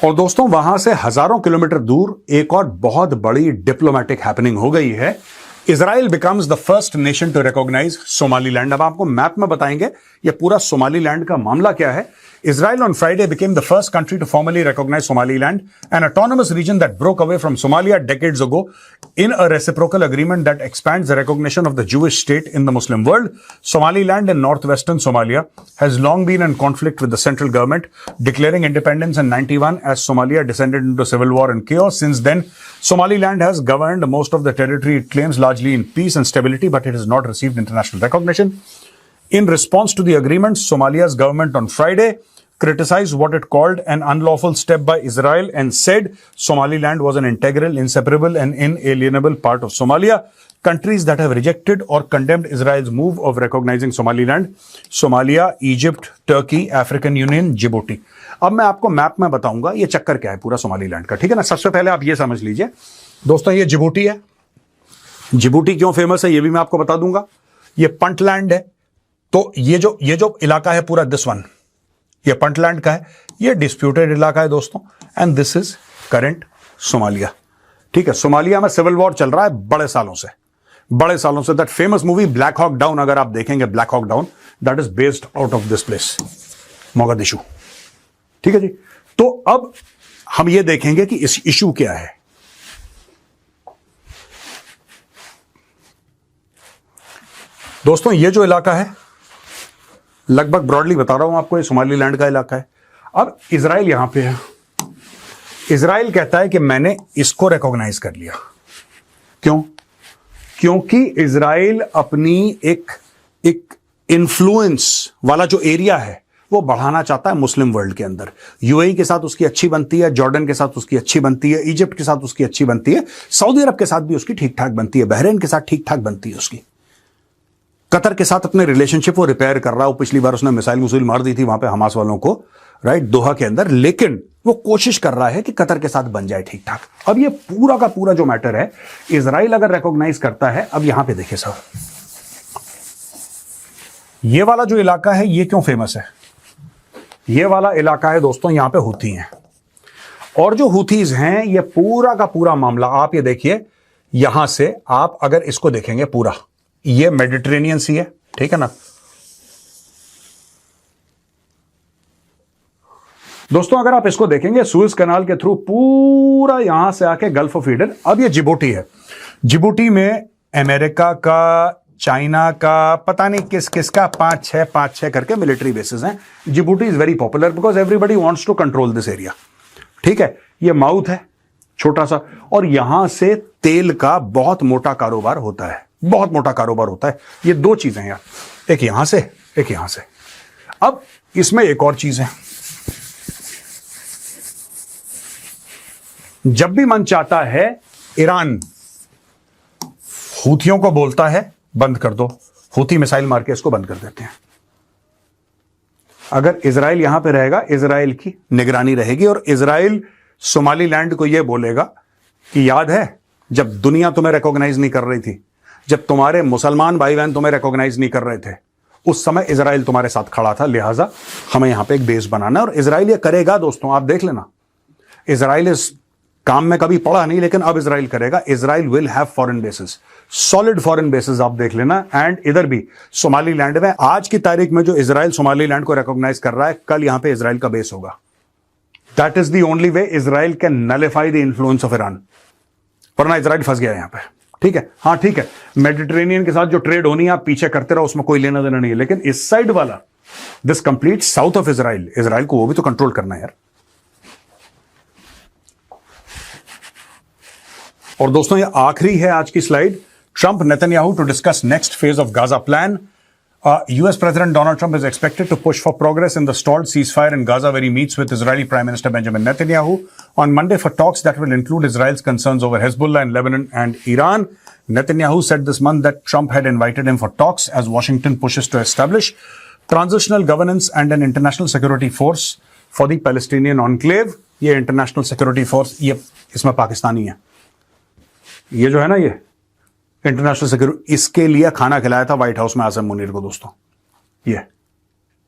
और दोस्तों वहां से हजारों किलोमीटर दूर एक और बहुत बड़ी डिप्लोमेटिक हैपनिंग हो गई है। Israel becomes the first nation to recognise Somaliland. अब आपको मैप में बताएंगे ये पूरा सोमालीलैंड का मामला क्या है। Israel on Friday became the first country to formally recognize Somaliland, an autonomous region that broke away from Somalia decades ago, in a reciprocal agreement that expands the recognition of the Jewish state in the Muslim world. Somaliland in northwestern Somalia has long been in conflict with the central government, declaring independence in 91 as Somalia descended into civil war and chaos. Since then, Somaliland has governed most of the territory it claims largely in peace and stability, but it has not received international recognition. In response to the agreement, Somalia's government on Friday criticized what it called an unlawful step by Israel and said Somaliland was an integral, inseparable, and inalienable part of Somalia. Countries that have rejected or condemned Israel's move of recognizing Somaliland: Somalia, Egypt, Turkey, African Union, Djibouti. अब मैं आपको map में बताऊंगा ये चक्कर क्या है पूरा सोमालीलैंड का, ठीक है ना। सबसे पहले आप ये समझ लीजिए दोस्तों, ये जिबूटी है। जिबूटी क्यों फेमस है ये भी मैं आपको बता दूंगा। ये पंटलैंड है, तो ये जो इलाका है पूरा, दिस वन, ये पंटलैंड का है, ये डिस्प्यूटेड इलाका है दोस्तों, and this is current Somalia, ठीक है। सोमालिया में सिविल वॉर चल रहा है बड़े सालों से। That famous movie Black Hawk down, अगर आप देखेंगे Black Hawk down, that is based out of this place, Mogadishu, ठीक है जी। तो अब हम ये देखेंगे कि इस इशू क्या है। दोस्तों ये जो इलाका है, लगभग ब्रॉडली बता रहा हूं आपको, ये सोमालीलैंड का इलाका है। अब इजराइल यहां पे है। इजराइल कहता है कि मैंने इसको रिकॉग्नाइज कर लिया। क्यों? क्योंकि इजराइल अपनी एक इन्फ्लुएंस वाला जो एरिया है वो बढ़ाना चाहता है मुस्लिम वर्ल्ड के अंदर। यूएई के साथ उसकी अच्छी बनती है, जॉर्डन के साथ उसकी अच्छी बनती है, इजिप्ट के साथ उसकी अच्छी बनती है, सऊदी अरब के साथ भी उसकी ठीक ठाक बनती है, बहरीन के साथ ठीक ठाक बनती है उसकी। कतर के साथ अपने रिलेशनशिप वो रिपेयर कर रहा है। पिछली बार उसने मिसाइल मार दी थी वहां पे हमास वालों को, राइट, दोहा के अंदर, लेकिन वो कोशिश कर रहा है कि कतर के साथ बन जाए ठीक ठाक। अब ये पूरा का पूरा जो मैटर है, इजराइल अगर रिकॉग्नाइज करता है, अब यहां पे देखिए सर, ये वाला जो इलाका है ये क्यों फेमस है? ये वाला इलाका है दोस्तों, यहां पे हुथी हैं, और जो हुथीज हैं ये पूरा का पूरा मामला आप ये देखिए, यहां से आप अगर इसको देखेंगे पूरा, ये मेडिटेरेनियन सी है, ठीक है ना दोस्तों। अगर आप इसको देखेंगे सुएज कैनाल के थ्रू पूरा यहां से आके गल्फ ऑफ ईडन। अब ये जिबूटी है। जिबूटी में अमेरिका का, चाइना का, पता नहीं किस किस का 5-6 करके मिलिट्री बेसिस हैं। Djibouti is very popular because everybody wants to control this area, ठीक है। ये माउथ है छोटा सा, और यहां से तेल का बहुत मोटा कारोबार होता है, बहुत मोटा कारोबार होता है। ये दो चीजें हैं यार, एक यहां से, एक यहां से। अब इसमें एक और चीज है, जब भी मन चाहता है ईरान हूथियों को बोलता है बंद कर दो, हूथी मिसाइल मार के इसको बंद कर देते हैं। अगर इजराइल यहां पे रहेगा, इजराइल की निगरानी रहेगी, और इजराइल सोमालीलैंड को यह बोलेगा कि याद है जब दुनिया तुम्हें रिकॉग्नाइज नहीं कर रही थी, जब तुम्हारे मुसलमान भाई बहन तुम्हें रिकॉग्नाइज नहीं कर रहे थे, उस समय इजराइल तुम्हारे साथ खड़ा था, लिहाजा हमें यहां पे एक बेस बनाना है। और इजराइल ये करेगा दोस्तों, आप देख लेना। इजराइल इस काम में कभी पड़ा नहीं, लेकिन अब इजराइल करेगा। Israel will have foreign basis, solid foreign basis, आप देख लेना। एंड इधर भी सोमालीलैंड में आज की तारीख में जो इजराइल सोमालीलैंड को रिकॉग्नाइज कर रहा है, कल यहां पे इजराइल का बेस होगा। That is the only way Israel can nullify the influence of Iran, वरना इजराइल फंस गया यहां पे, ठीक है। हाँ ठीक है, मेडिटेरेनियन के साथ जो ट्रेड होनी है आप पीछे करते रहो, उसमें कोई लेना देना नहीं है, लेकिन इस साइड वाला, this complete south of Israel, Israel को वो भी तो कंट्रोल करना है यार। और दोस्तों ये आखिरी है आज की slide. Trump Netanyahu to discuss next phase of Gaza plan. US President Donald Trump is expected to push for progress in the stalled ceasefire in Gaza, where he meets with Israeli Prime Minister Benjamin Netanyahu on Monday for talks that will include Israel's concerns over Hezbollah in Lebanon and Iran. Netanyahu said this month that Trump had invited him for talks as Washington pushes to establish transitional governance and an international security force for the Palestinian enclave. ये international security force, ये इसमें पाकिस्तानी है, ये जो है ना, ये international security, इसके लिए खाना खिलाया था व्हाइट हाउस में आसिम मुनीर को दोस्तों। ये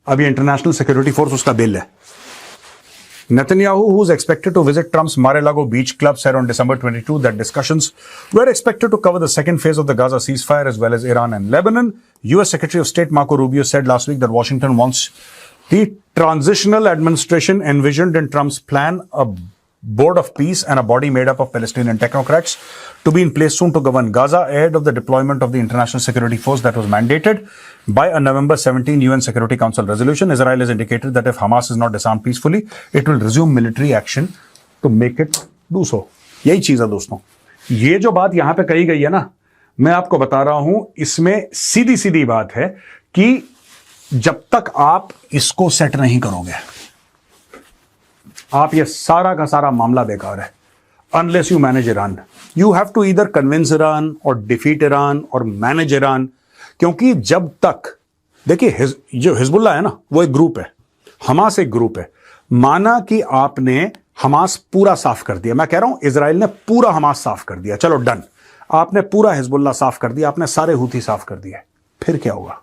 अब ये इंटरनेशनल सिक्योरिटी फोर्स उसका बिल है, Netanyahu, who's expected to visit Trump's Mar-a-Lago beach club, said on December 22 that discussions were expected to cover the second phase of the Gaza ceasefire as well as Iran and Lebanon. U.S. Secretary of State Marco Rubio said last week that Washington wants the transitional administration envisioned in Trump's plan, a board of peace and a body made up of Palestinian technocrats, to be in place soon to govern Gaza ahead of the deployment of the international security force that was mandated by a November 17 UN Security Council resolution. Israel has indicated that if Hamas is not disarmed peacefully, it will resume military action to make it do so. यही चीज है दोस्तों, ये जो बात यहां पे कही गई है ना, मैं आपको बता रहा हूं, इसमें सीधी सीधी बात है कि जब तक आप इसको सेट नहीं करोगे, आप ये सारा का सारा मामला बेकार है. Unless you manage Iran, you have to either convince Iran or defeat Iran or manage Iran. क्योंकि जब तक, देखिए जो हिजबुल्लाह है ना, वो एक ग्रुप है, हमास एक ग्रुप है. माना कि आपने हमास पूरा साफ कर दिया, मैं कह रहा हूं इजराइल ने पूरा हमास साफ कर दिया, चलो डन. आपने पूरा हिजबुल्लाह साफ कर दिया, आपने सारे हूथी साफ कर दिए, फिर क्या होगा?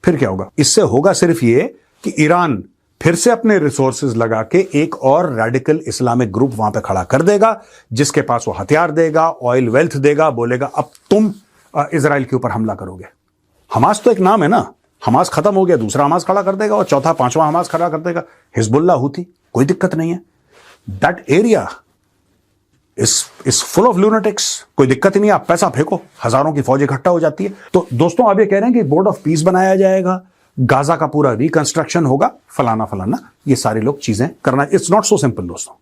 फिर क्या होगा? इससे होगा सिर्फ ये कि ईरान फिर से अपने रिसोर्सेज लगा के एक और रेडिकल इस्लामिक ग्रुप वहां पे खड़ा कर देगा, जिसके पास वो हथियार देगा, ऑयल वेल्थ देगा, बोलेगा अब तुम इजराइल के ऊपर हमला करोगे. हमास तो एक नाम है ना, हमास खत्म हो गया, दूसरा हमास खड़ा कर देगा और चौथा पांचवा हमास खड़ा कर देगा. हिजबुल्लाह हूथी, कोई दिक्कत नहीं है. That area is full of lunatics, कोई दिक्कत ही नहीं. आप पैसा फेंको, हजारों की फौज इकट्ठा हो जाती है. तो दोस्तों आप ये कह रहे हैं कि बोर्ड ऑफ पीस बनाया जाएगा, गाजा का पूरा रिकंस्ट्रक्शन होगा, फलाना फलाना, ये सारी लोग चीजें करना. इट्स नॉट सो सिंपल दोस्तों,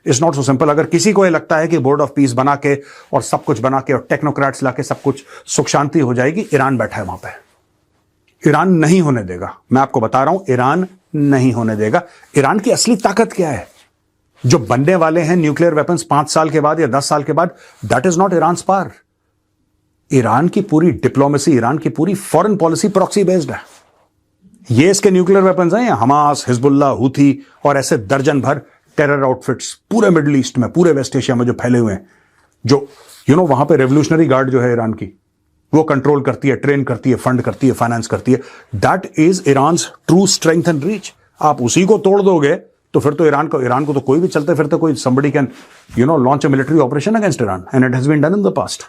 इट्स नॉट सो सिंपल. अगर किसी को ये लगता है कि बोर्ड ऑफ पीस बना के और सब कुछ बना के और टेक्नोक्रेट्स लाके सब कुछ सुख शांति हो जाएगी, ईरान बैठा है वहां पे. ईरान नहीं होने देगा, मैं आपको बता रहा हूं, ईरान नहीं होने देगा. ईरान की असली ताकत क्या है? जो बनने वाले हैं न्यूक्लियर वेपन्स 5 साल के बाद या 10 साल के बाद, दैट इज नॉट ईरान पार. ईरान की पूरी डिप्लोमेसी, ईरान की पूरी फॉरेन पॉलिसी प्रॉक्सी बेस्ड है. ये इसके न्यूक्लियर वेपन्स हैं, हमास, हिजबुल्लाह, हूथी और ऐसे दर्जन भर टेरर आउटफिट्स पूरे मिडिल ईस्ट में, पूरे वेस्ट एशिया में जो फैले हुए हैं, जो वहां पे रेवोल्यूशनरी गार्ड जो है ईरान की, वो कंट्रोल करती है, ट्रेन करती है, फंड करती है, फाइनेंस करती है. That is Iran's true strength and reach. आप उसी को तोड़ दोगे तो फिर तो ईरान को तो कोई भी चलते फिरते कोई somebody can launch a military operation against Iran, and it has been done in the past.